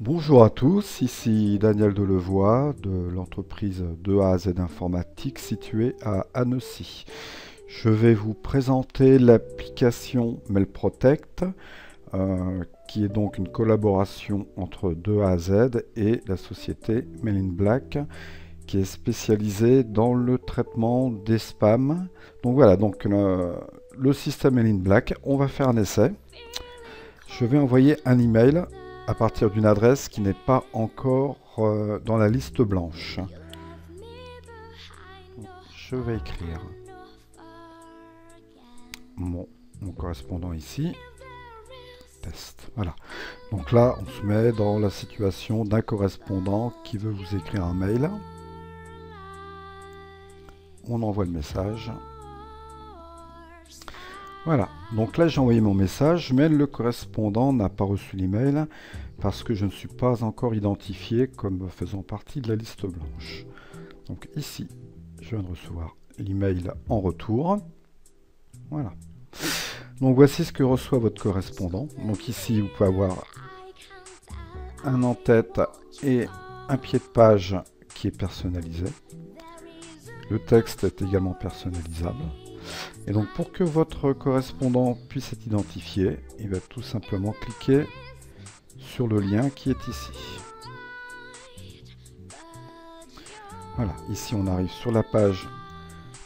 Bonjour à tous, ici Daniel Delevoye de l'entreprise de A à Z Informatique située à Annecy. Je vais vous présenter l'application MailProtect, qui est donc une collaboration entre de A à Z et la société Mail in Black, qui est spécialisée dans le traitement des spams. Donc voilà, donc le système Mail in Black, on va faire un essai. Je vais envoyer un email à partir d'une adresse qui n'est pas encore dans la liste blanche. Je vais écrire mon correspondant ici. Test. Voilà. Donc là, on se met dans la situation d'un correspondant qui veut vous écrire un mail. On envoie le message. Voilà, donc là j'ai envoyé mon message, mais le correspondant n'a pas reçu l'email parce que je ne suis pas encore identifié comme faisant partie de la liste blanche. Donc ici, je viens de recevoir l'email en retour. Voilà. Donc voici ce que reçoit votre correspondant. Donc ici, vous pouvez avoir un en-tête et un pied de page qui est personnalisé. Le texte est également personnalisable. Et donc pour que votre correspondant puisse être identifié, il va tout simplement cliquer sur le lien qui est ici. Voilà, ici on arrive sur la page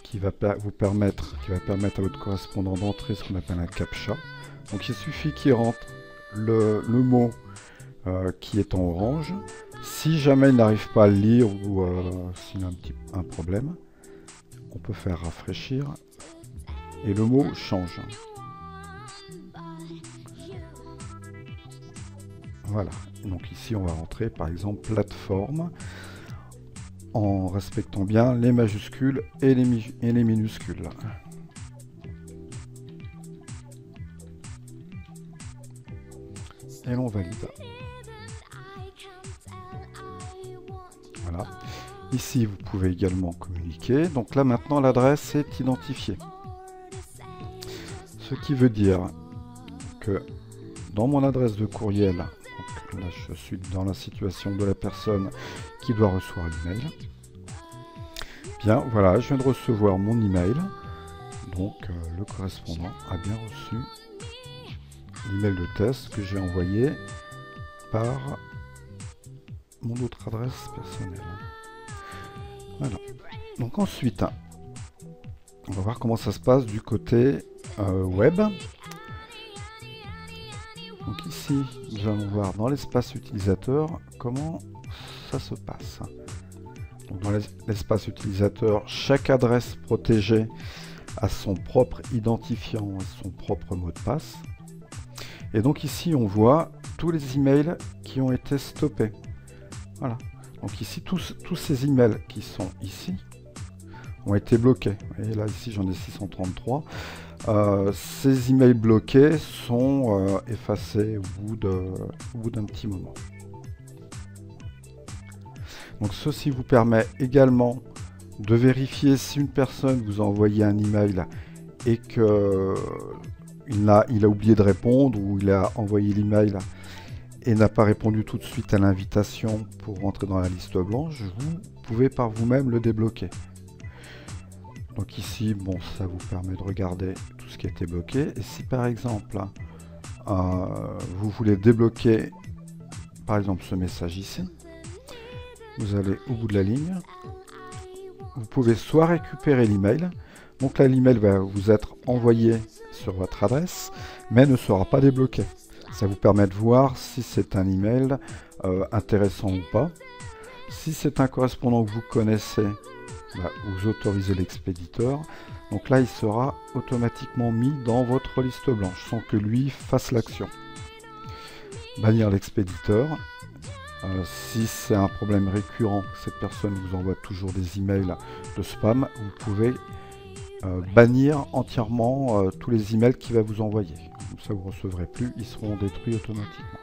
qui va permettre à votre correspondant d'entrer ce qu'on appelle un CAPTCHA. Donc il suffit qu'il rentre le mot qui est en orange. Si jamais il n'arrive pas à le lire ou s'il a un problème, on peut faire rafraîchir. Et le mot change. Voilà. Donc ici, on va rentrer par exemple plateforme en respectant bien les majuscules et les minuscules. Et l'on valide. Voilà. Ici, vous pouvez également communiquer. Donc là, maintenant, l'adresse est identifiée. Ce qui veut dire que dans mon adresse de courriel, donc là je suis dans la situation de la personne qui doit recevoir l'email. Bien voilà, je viens de recevoir mon email. Donc le correspondant a bien reçu l'email de test que j'ai envoyé par mon autre adresse personnelle. Voilà. Donc ensuite, on va voir comment ça se passe du côté web. Donc ici, nous allons voir dans l'espace utilisateur comment ça se passe. Donc dans l'espace utilisateur, chaque adresse protégée a son propre identifiant et son propre mot de passe. Et donc ici, on voit tous les emails qui ont été stoppés. Voilà. Donc ici, tous ces emails qui sont ici ont été bloqués. Et là, ici, j'en ai 633. Ces emails bloqués sont effacés au bout d'un petit moment. Donc ceci vous permet également de vérifier si une personne vous a envoyé un email et que il a oublié de répondre ou il a envoyé l'email et n'a pas répondu tout de suite à l'invitation pour rentrer dans la liste blanche, vous pouvez par vous-même le débloquer. Donc ici, bon, ça vous permet de regarder tout ce qui a été bloqué. Et si par exemple, vous voulez débloquer, par exemple, ce message ici, vous allez au bout de la ligne. Vous pouvez soit récupérer l'email. Donc là, l'email va vous être envoyé sur votre adresse, mais ne sera pas débloqué. Ça vous permet de voir si c'est un email intéressant ou pas. Si c'est un correspondant que vous connaissez, vous autorisez l'expéditeur. Donc là, il sera automatiquement mis dans votre liste blanche sans que lui fasse l'action. Bannir l'expéditeur. Si c'est un problème récurrent, cette personne vous envoie toujours des emails de spam, vous pouvez bannir entièrement tous les emails qu'il va vous envoyer. Comme ça, vous ne recevrez plus, ils seront détruits automatiquement.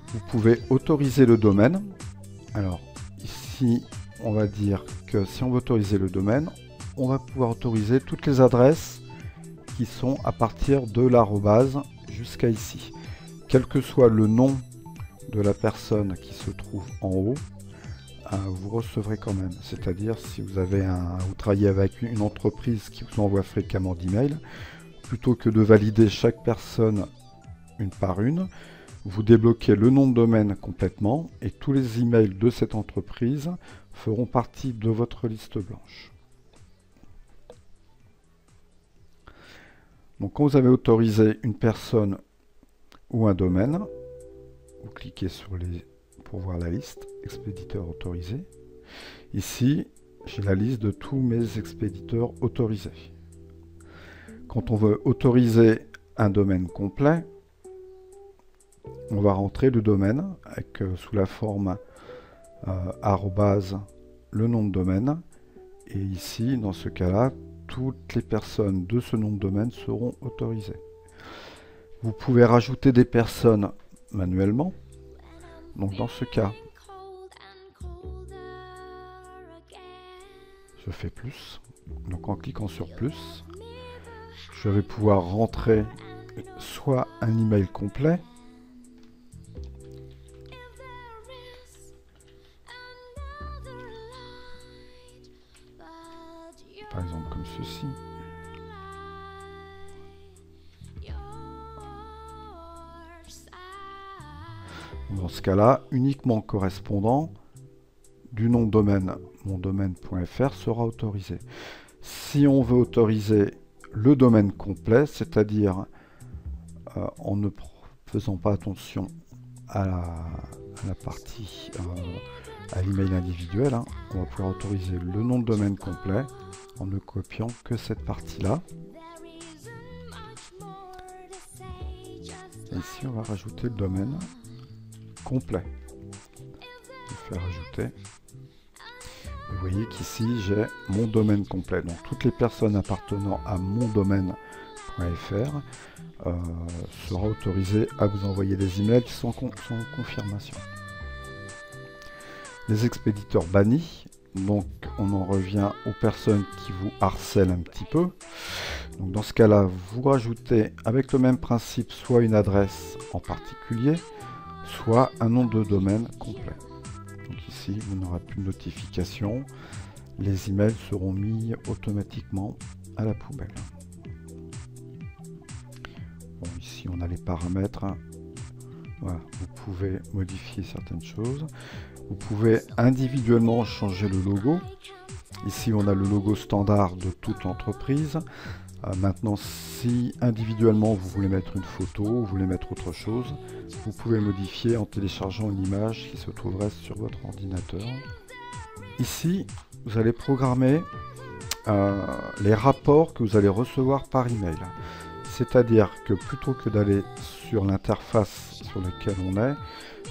Vous pouvez autoriser le domaine. Alors, ici, on va dire que si on veut autoriser le domaine, on va pouvoir autoriser toutes les adresses qui sont à partir de l'arrobase jusqu'à ici. Quel que soit le nom de la personne qui se trouve en haut, vous recevrez quand même. C'est-à-dire si vous travaillez avec une entreprise qui vous envoie fréquemment d'emails, plutôt que de valider chaque personne une par une, vous débloquez le nom de domaine complètement et tous les emails de cette entreprise feront partie de votre liste blanche. Donc quand vous avez autorisé une personne ou un domaine, vous cliquez sur pour voir la liste, expéditeur autorisé. Ici, j'ai la liste de tous mes expéditeurs autorisés. Quand on veut autoriser un domaine complet, on va rentrer le domaine avec sous la forme arrobase le nom de domaine. Et ici, dans ce cas-là, toutes les personnes de ce nom de domaine seront autorisées. Vous pouvez rajouter des personnes manuellement. Donc dans ce cas, je fais plus. Donc en cliquant sur plus, je vais pouvoir rentrer soit un email complet, par exemple comme ceci. Dans ce cas-là, uniquement correspondant du nom de domaine mondomaine.fr sera autorisé. Si on veut autoriser le domaine complet, c'est-à-dire en ne faisant pas attention à la partie à l'email individuel, on va pouvoir autoriser le nom de domaine complet en ne copiant que cette partie-là. Et ici, on va rajouter le domaine complet. Je vais faire ajouter. Vous voyez qu'ici, j'ai mon domaine complet. Donc, toutes les personnes appartenant à mondomaine.fr seront autorisées à vous envoyer des emails sans confirmation. Les expéditeurs bannis. Donc, on en revient aux personnes qui vous harcèlent un petit peu. Donc, dans ce cas-là, vous rajoutez avec le même principe soit une adresse en particulier, soit un nom de domaine complet. Donc ici, vous n'aurez plus de notification. Les emails seront mis automatiquement à la poubelle. Bon, ici, on a les paramètres. Voilà, vous pouvez modifier certaines choses. Vous pouvez individuellement changer le logo. Ici, on a le logo standard de toute entreprise. Maintenant, si individuellement vous voulez mettre une photo, vous voulez mettre autre chose, vous pouvez modifier en téléchargeant une image qui se trouverait sur votre ordinateur. Ici, vous allez programmer les rapports que vous allez recevoir par email. C'est-à-dire que plutôt que d'aller sur l'interface sur laquelle on est,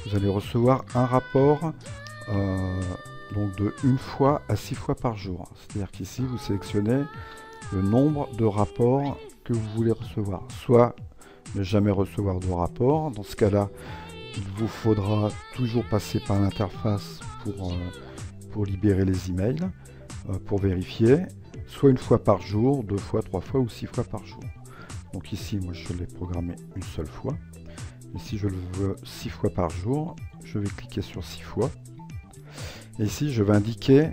vous allez recevoir un rapport donc de 1 fois à 6 fois par jour. C'est-à-dire qu'ici, vous sélectionnez le nombre de rapports que vous voulez recevoir. Soit ne jamais recevoir de rapport. Dans ce cas-là, il vous faudra toujours passer par l'interface pour libérer les emails, pour vérifier. Soit 1 fois par jour, 2 fois, 3 fois ou 6 fois par jour. Donc ici, moi, je l'ai programmé une seule fois. Et si je le veux 6 fois par jour, je vais cliquer sur 6 fois. Et ici, je vais indiquer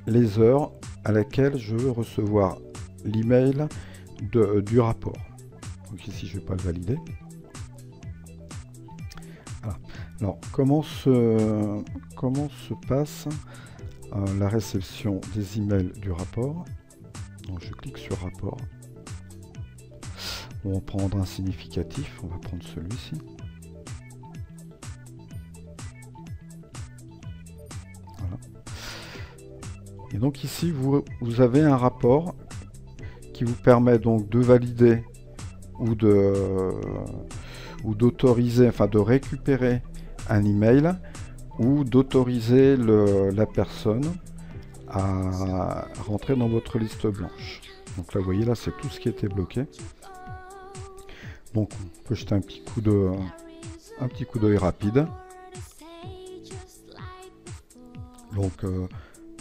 les heures à laquelle je veux recevoir l'email du rapport. Donc ici, je ne vais pas le valider. Voilà. Alors, comment se passe la réception des emails du rapport? Donc, je clique sur rapport. On va prendre un significatif. On va prendre celui-ci. Voilà. Et donc ici, vous avez un rapport qui vous permet donc de valider ou d'autoriser, enfin de récupérer un email ou d'autoriser la personne à rentrer dans votre liste blanche. Donc là, vous voyez, là, c'est tout ce qui était bloqué. Donc, on peut jeter un petit coup d'œil rapide. Donc,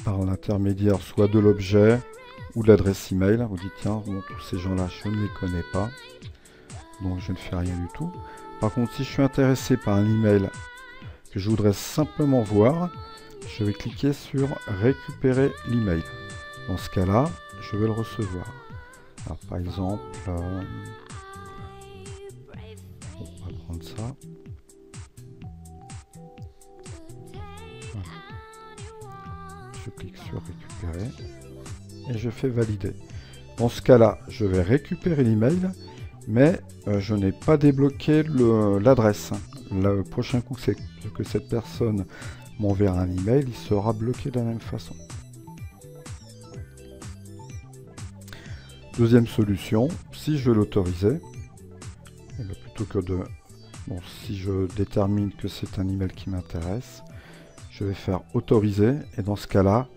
par l'intermédiaire soit de l'objet ou de l'adresse email, vous dites tiens, bon, tous ces gens-là, je ne les connais pas, donc je ne fais rien du tout. Par contre, si je suis intéressé par un email que je voudrais simplement voir, je vais cliquer sur récupérer l'email. Dans ce cas-là, je vais le recevoir. Alors, par exemple, on va prendre ça. Voilà. Je clique sur récupérer et je fais valider. Dans ce cas-là, je vais récupérer l'email, mais je n'ai pas débloqué l'adresse. Le prochain coup que cette personne m'enverra un email, il sera bloqué de la même façon. Deuxième solution, si je veux l'autoriser, plutôt que de... Bon, si je détermine que c'est un email qui m'intéresse, je vais faire autoriser, et dans ce cas-là,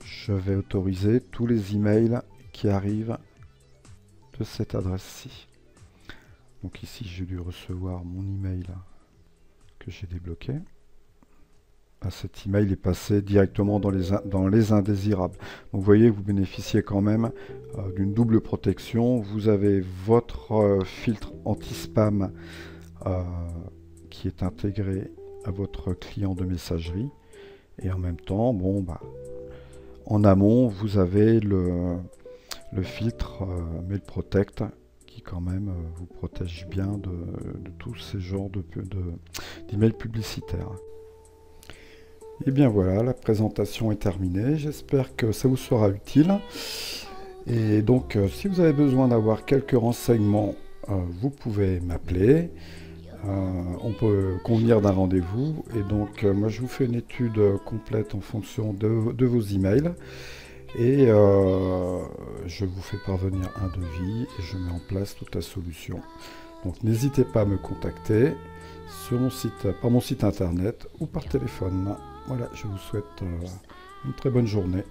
je vais autoriser tous les emails qui arrivent de cette adresse-ci. Donc ici, j'ai dû recevoir mon email que j'ai débloqué. Cet email est passé directement dans les indésirables. Donc vous voyez, vous bénéficiez quand même d'une double protection. Vous avez votre filtre anti-spam qui est intégré à votre client de messagerie. Et en même temps, bon, bah, en amont, vous avez le filtre Mail Protect qui quand même vous protège bien de tous ces genres d'emails publicitaires. Et bien voilà, la présentation est terminée. J'espère que ça vous sera utile. Et donc, si vous avez besoin d'avoir quelques renseignements, vous pouvez m'appeler. On peut convenir d'un rendez-vous. Et donc, moi, je vous fais une étude complète en fonction de vos emails. Et je vous fais parvenir un devis et je mets en place toute la solution. Donc, n'hésitez pas à me contacter sur mon site, par mon site internet ou par téléphone. Voilà, je vous souhaite une très bonne journée.